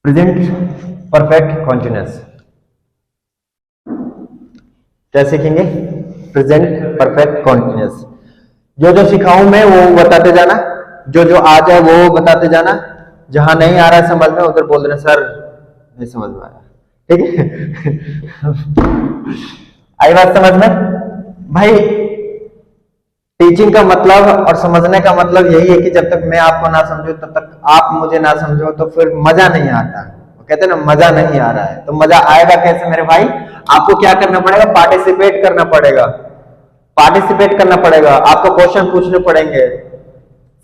Present perfect continuous क्या सीखेंगे? Present perfect continuous. जो जो सिखाऊं मैं वो बताते जाना, जो जो आ जाए वो बताते जाना, जहां नहीं आ रहा है समझ में उधर बोल देना सर नहीं समझ में आया, ठीक है? आई बात समझ में भाई? टीचिंग का मतलब और समझने का मतलब यही है कि जब तक मैं आपको ना समझूं तब तक आप मुझे ना समझो तो फिर मजा नहीं आता। वो कहते हैं ना मजा नहीं आ रहा है, तो मजा आएगा कैसे मेरे भाई? आपको क्या करना पड़ेगा? पार्टिसिपेट करना पड़ेगा, पार्टिसिपेट करना पड़ेगा, आपको क्वेश्चन पूछने पड़ेंगे,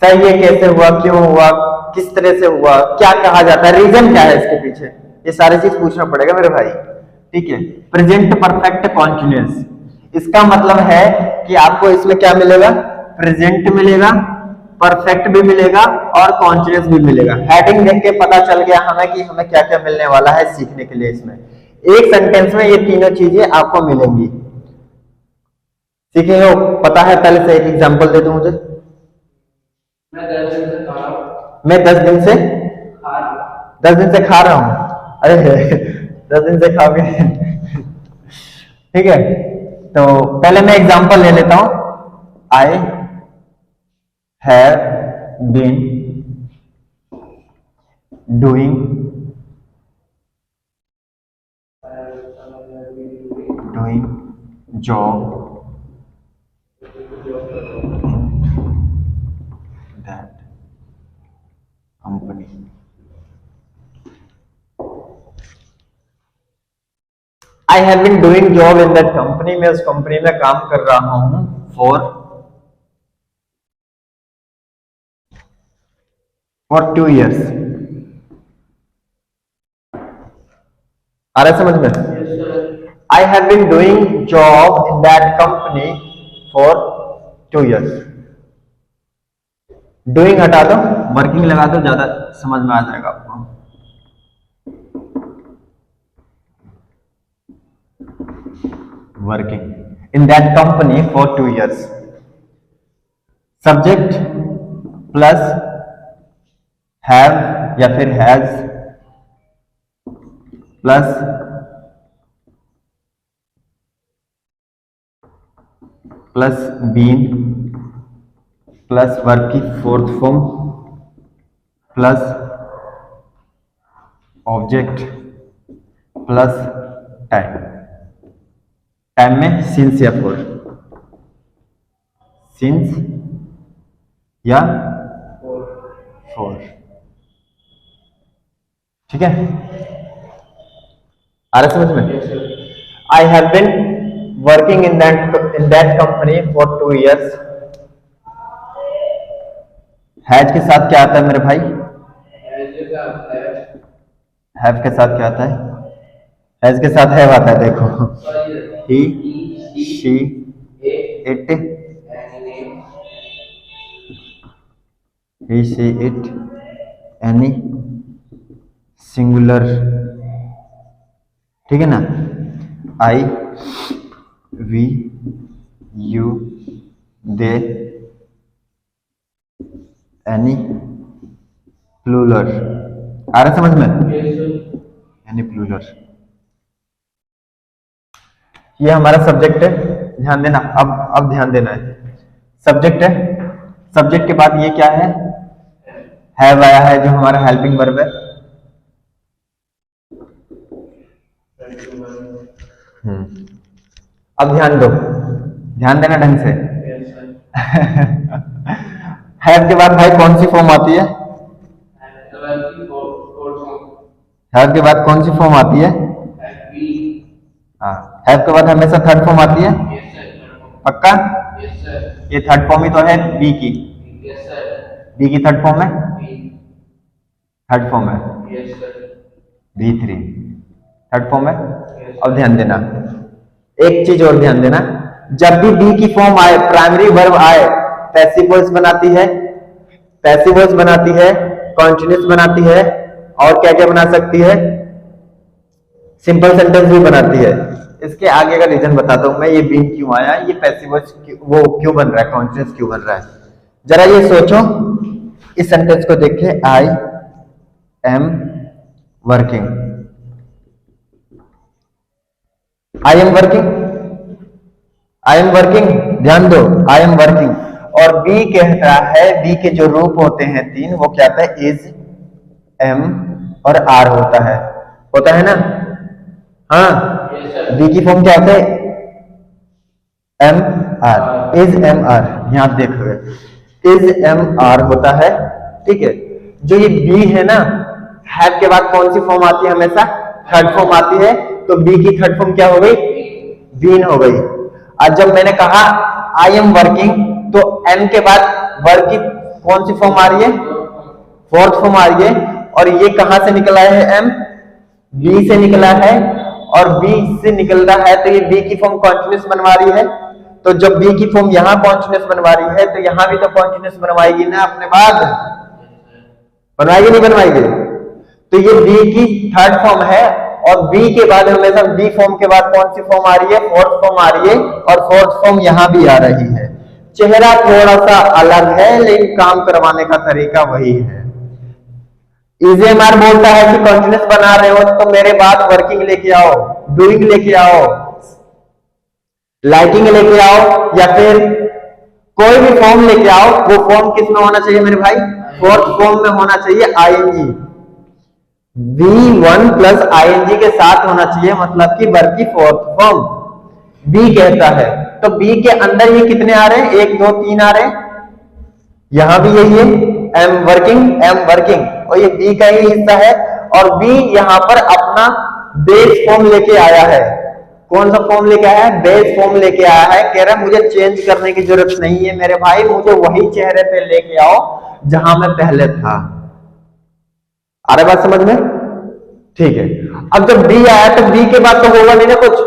सर ये कैसे हुआ, क्यों हुआ, किस तरह से हुआ, क्या कहा जाता है, रीजन क्या है इसके पीछे, ये सारी चीज पूछना पड़ेगा मेरे भाई, ठीक है? प्रेजेंट परफेक्ट कॉन्टिन्यूअस इसका मतलब है कि आपको इसमें क्या मिलेगा? प्रेजेंट मिलेगा, परफेक्ट भी मिलेगा और कॉन्टिन्यूअस भी मिलेगा। हेडिंग देख के पता चल गया हमें कि हमें क्या क्या मिलने वाला है सीखने के लिए। इसमें एक सेंटेंस में ये तीनों चीजें आपको मिलेंगी, सीखेंगे हो? पता है? पहले से एक एग्जांपल दे दो मुझे। मैं 10 दिन से खा रहा हूं। मैं 10 दिन से 10 दिन से खा रहा हूं। अरे 10 दिन से खाओगे ठीक है, तो पहले मैं एग्जांपल ले लेता हूं। I have been doing job that company. I have been doing job in that company. मैं उस कंपनी में काम कर रहा हूं for 2 years. आ रहा है समझ में? Yes, sir. I have been doing job in that company for 2 years. Doing हटा दो, वर्किंग लगा दो, ज्यादा समझ में आ जाएगा आपको। Working in that company for 2 years। Subject plus have या फिर has plus been plus verb की fourth form plus object plus time. Time में सिंस या फॉर, सिंस या फॉर, ठीक है? आ रहा समझ में? I have been working in that company for 2 years। Has के साथ क्या आता है मेरे भाई? हैव के साथ क्या आता है? हैज के साथ हैव आता है, देखो, he she it, he she it, any, singular, ठीक है ना? I we you they, any, plural. आ रहा समझ में? Any plural. ये हमारा सब्जेक्ट है, ध्यान देना। अब ध्यान देना है, सब्जेक्ट है, सब्जेक्ट के बाद ये क्या है? हैव आया है जो हमारा हेल्पिंग वर्ब है। अब ध्यान दो, ध्यान देना ढंग से। हैव के बाद भाई कौन सी फॉर्म आती है? हैव के बाद कौन सी फॉर्म आती है? हाँ, हैव के बाद हमेशा थर्ड फॉर्म आती है। पक्का? ये थर्ड फॉर्म ही तो है बी की। बी की थर्ड फॉर्म है, थर्ड फॉर्म है B3, थर्ड फॉर्म है। अब ध्यान देना, एक चीज और ध्यान देना, जब भी बी की फॉर्म आए, प्राइमरी वर्ब आए, पैसिव वॉइस बनाती है, पैसिव वॉइस बनाती है, कॉन्टिन्यूअस बनाती है, और क्या क्या बना सकती है? सिंपल सेंटेंस भी बनाती है। इसके आगे का रीजन बताता हूं मैं, ये बी क्यों आया, ये पैसिव वॉइस वो क्यों बन रहा है, कॉन्टिन्यूअस क्यों बन रहा है। जरा ये सोचो, इस सेंटेंस को देखे, I am working, I am working, I am working, ध्यान दो, आई एम वर्किंग। और बी कहता है, बी के जो रूप होते हैं तीन, वो क्या होता है, इज, एम और आर होता है ना। हाँ, बी की फॉर्म क्या होता है, M R, is M R, यहां आप देखोगे इज एम आर होता है, ठीक है। जो ये बी है ना, हैव के बाद कौन सी फॉर्म आती है, हमेशा थर्ड फॉर्म आती है, तो बी की थर्ड फॉर्म क्या हो गई, बीन हो गई। आज जब मैंने कहा आई एम वर्किंग, तो एम के बाद वर्क की कौन सी फॉर्म आ रही है, फोर्थ फॉर्म आ रही है, और ये कहां से निकला है, एम बी से निकला है, और बी से निकल रहा है, तो ये बी की फॉर्म कॉन्टिन्यूस बनवा रही है। तो जब बी की फॉर्म यहां कॉन्टिन्यूस बनवा रही है, तो यहां भी तो कॉन्टिन्यूस बनवाएगी ना अपने बाद, बनवाएगी नहीं बनवाएगी। तो ये बी की थर्ड फॉर्म है, और बी के बाद हमेशा बी फॉर्म के बाद कौन सी फॉर्म आ रही है, फोर्थ फॉर्म आ रही है, और फोर्थ फॉर्म यहां भी आ रही है। चेहरा थोड़ा सा अलग है, लेकिन काम करवाने का तरीका वही है। इजेएमआर बोलता है कि कॉन्टिन्यूस बना रहे हो तो मेरे बाद वर्किंग लेके आओ, डूइंग लेके आओ, लाइकिंग लेके आओ, या फिर कोई भी फॉर्म लेके आओ। वो फॉर्म किस में होना चाहिए मेरे भाई, फोर्थ फॉर्म में होना चाहिए, आईएनजी, V1 प्लस आईएनजी के साथ होना चाहिए, मतलब कि वर्ब की फोर्थ फॉर्म। बी कहता है, तो बी के अंदर ये कितने आ रहे हैं, 1 2 3 आ रहे हैं, यहां भी यही है, एम वर्किंग, और ये बी का ही हिस्सा है। और बी यहां पर अपना बेस फॉर्म लेके आया है। कौन सा फॉर्म लेके आया है, बेस फॉर्म लेके आया है। कह रहा है मुझे चेंज करने की जरूरत नहीं है मेरे भाई, मुझे वही चेहरे पे लेके आओ जहां मैं पहले था। आ रहा बात समझ में, ठीक है। अब जब बी आया तो बी के बाद तो होगा नहीं ना कुछ,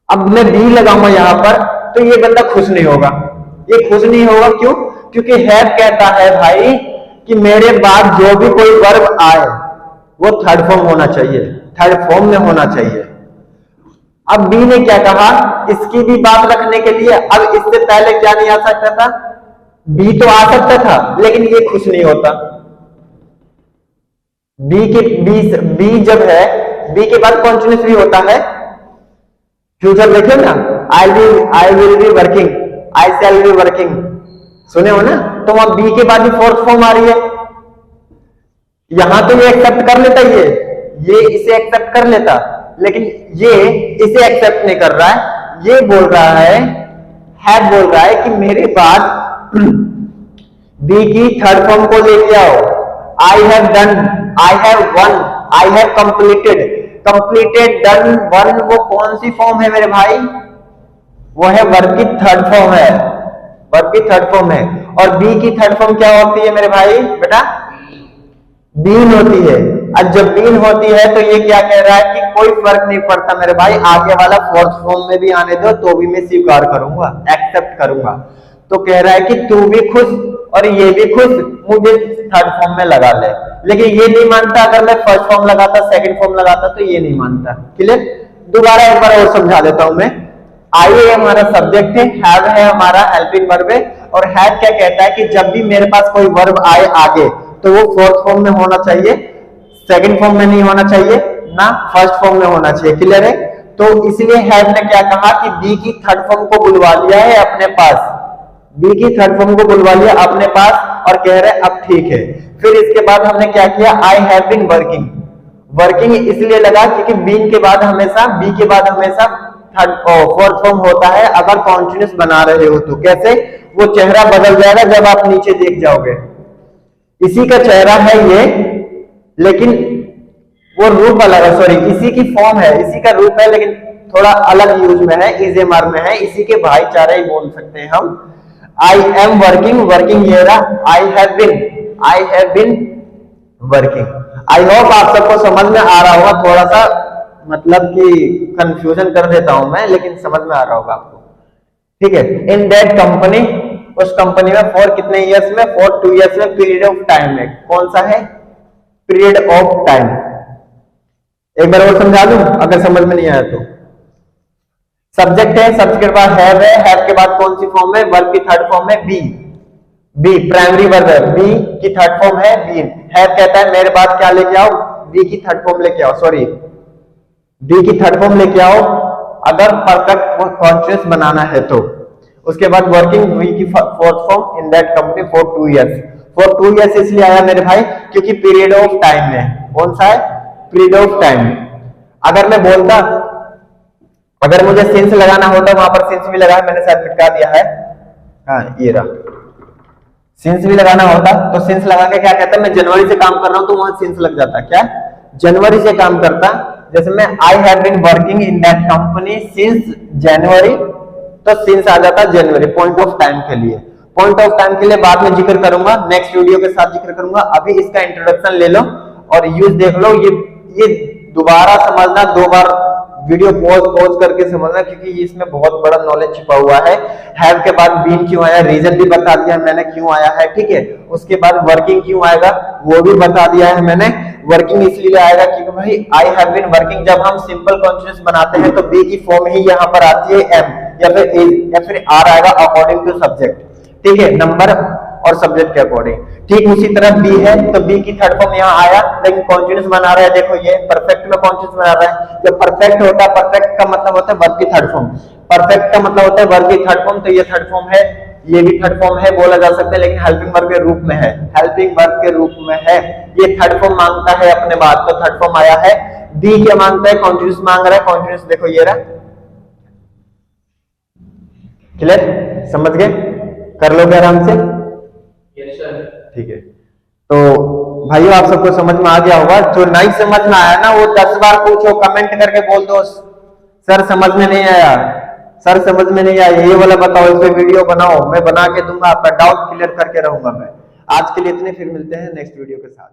अब मैं बी लगाऊंगा यहां पर, तो ये बंदा खुश नहीं होगा। ये खुश नहीं होगा क्यों, क्योंकि हैव कहता है भाई कि मेरे बाद जो भी कोई वर्ब आए वो थर्ड फॉर्म होना चाहिए, थर्ड फॉर्म में होना चाहिए। अब बी ने क्या कहा, इसकी भी बात रखने के लिए, अब इससे पहले क्या नहीं आ सकता था, बी तो आ सकता था, लेकिन ये खुश नहीं होता। बी जब है, बी के बाद कॉन्टिन्यूस भी होता है, फ्यूचर देखिए ना, I will be working, I shall be working, सुने हो ना। तो वहां बी के बाद भी फोर्थ फॉर्म आ रही है। यहां तो ये एक्सेप्ट कर लेता, ये इसे एक्सेप्ट कर लेता, लेकिन ये इसे एक्सेप्ट नहीं कर रहा है। ये बोल रहा है, हैव बोल रहा है कि मेरे बाद बी की थर्ड फॉर्म को लेके आओ। I have done, I have one, I have completed, done, one, वो कौन सी फॉर्म है मेरे भाई, वो है वर्ब की थर्ड फॉर्म है, वर्ब की थर्ड फॉर्म है। और बी की थर्ड फॉर्म क्या होती है मेरे भाई, बेटा बीन होती है। अब जब बीन होती है तो ये क्या कह रहा है कि कोई फर्क नहीं पड़ता मेरे भाई, आगे वाला फोर्थ फॉर्म में भी आने दो तो भी मैं स्वीकार करूंगा, एक्सेप्ट करूंगा। तो कह रहा है कि तू भी खुश और ये भी खुश, मुझे थर्ड फॉर्म में लगा ले। लेकिन ये नहीं मानता, अगर मैं फर्स्ट फॉर्म लगाता, सेकंड फॉर्म लगाता, तो ये नहीं मानता। क्लियर, दोबारा एक बार और समझा देता हूं मैं। आई हमारा सब्जेक्ट है, हैव है हमारा हेल्पिंग वर्ब है, और हैव क्या कहता है कि जब भी मेरे पास कोई वर्ब आए आगे तो वो फोर्थ फॉर्म में होना चाहिए, सेकंड फॉर्म में नहीं होना चाहिए ना, फर्स्ट फॉर्म में होना चाहिए। क्लियर है। तो इसलिए हैव ने क्या कहा कि बी की थर्ड फॉर्म को बुलवा लिया है अपने पास, बी की थर्ड फॉर्म को बुलवा लिया अपने पास, और कह रहे अब ठीक है। फिर इसके बाद हमने क्या किया, I have been working, working इसलिए लगा क्योंकि बीन के बाद हमेशा, बी के बाद हमेशा थर्ड फोर्थ फॉर्म होता है अगर कॉन्टिन्यूस बना रहे हो तो। कैसे, वो चेहरा बदल जाएगा जब आप नीचे देख जाओगे। इसी का चेहरा है ये, लेकिन वो रूप अलग है, सॉरी इसी की फॉर्म है, इसी का रूप है, लेकिन थोड़ा अलग यूज में है, इजेमार में है, इसी के भाईचारे ही बोल सकते हैं हम। आई एम वर्किंग, वर्किंग ये रहा, I have been working. I hope आप सबको समझ में आ रहा होगा, थोड़ा सा मतलब कि कंफ्यूजन कर देता हूं मैं, लेकिन समझ में आ रहा होगा आपको, ठीक है। इन दैट कंपनी, उस कंपनी में, फॉर कितने ईयर्स में, फॉर 2 ईयर्स में, पीरियड ऑफ टाइम में, कौन सा है, पीरियड ऑफ टाइम। एक बार और समझा दूं अगर समझ में नहीं आया तो। सब्जेक्ट है, सब्जेक्ट के बाद हैव है, हैव के बाद कौन सी फॉर्म है, वर्ब की थर्ड फॉर्म है बी, प्राइमरी वर्ब है, बी की थर्ड फॉर्म है बीन। हैव कहता है मेरे बाद क्या लेके आओ, बी की थर्ड फॉर्म लेके आओ, सॉरी बी की थर्ड फॉर्म लेके आओ अगर परफेक्ट कॉन्टिन्यूअस बनाना है तो। उसके बाद वर्किंग वी की fourth form in that company for 2 years. For 2 years इसलिए आया मेरे भाई क्योंकि पीरियड ऑफ टाइम है। कौन सा है? Period of time. अगर मैं बोलता, अगर मुझे सिंस लगाना होता, वहां पर सिंस भी लगा, मैंने शायद मिटा दिया है, हाँ ये रहा, सिंस भी लगाना होता तो सिंस लगा के क्या कहता, मैं जनवरी से काम कर रहा हूं तो वहां सिंस लग जाता, क्या जनवरी से काम करता। जैसे मैं I have been working in that company since January, तो सिंस आ जाता जनवरी पॉइंट ऑफ टाइम के लिए। पॉइंट ऑफ टाइम के लिए बाद में जिक्र करूंगा, नेक्स्ट वीडियो के साथ जिक्र करूंगा। अभी इसका इंट्रोडक्शन ले लो और यूज देख लो। ये दोबारा समझना, 2 बार वीडियो पॉज करके समझना, क्योंकि इसमें बहुत बड़ा नॉलेज छिपा हुआ है। हैव के बाद बीन क्यों आया, रीजन भी बता दिया मैंने क्यों आया है, ठीक है। उसके बाद वर्किंग क्यों आएगा वो भी बता दिया है मैंने। वर्किंग इसलिए आएगा क्योंकि भाई आई हैव बीन वर्किंग जब हम सिंपल कॉन्टिन्यूअस बनाते हैं तो बी की फॉर्म ही यहाँ पर आती है एम या फिर ए या फिर आर आएगा अकॉर्डिंग टू सब्जेक्ट, ठीक है, नंबर और सब्जेक्ट के अकॉर्डिंग। ठीक उसी तरह बी है तो बी की थर्ड फॉर्म यहाँ आया, लेकिन कॉन्टिन्यूअस बना रहा है, देखो ये परफेक्ट में कॉन्टिन्यूअस बना रहा है। जब परफेक्ट होता है, परफेक्ट का मतलब होता है वर्ब की थर्ड फॉर्म, परफेक्ट का मतलब होता है वर्ब की थर्ड फॉर्म, तो ये थर्ड फॉर्म है, ये भी थर्ड फॉर्म है बोला जा सकता है, लेकिन हेल्पिंग वर्ब के रूप में है, हेल्पिंग वर्ब के रूप में है। ये थर्ड फॉर्म मांगता है अपने बाद, तो थर्ड फॉर्म आया है। बी क्या मांगता है, कॉन्टिन्यूअस मांग रहा है, कॉन्टिन्यूअस देखो ये रहा, क्लियर, समझ गए, कर लोगे आराम से, ठीक है। तो भाइयों आप सबको समझ में आ गया होगा। जो नहीं समझ में आया ना वो 10 बार पूछो, कमेंट करके बोल दो सर समझ में नहीं आया, सर समझ में नहीं आया, ये वाला बताओ, इस पे वीडियो बनाओ, मैं बना के दूंगा, आपका डाउट क्लियर करके रहूंगा मैं। आज के लिए इतने, फिर मिलते हैं नेक्स्ट वीडियो के साथ।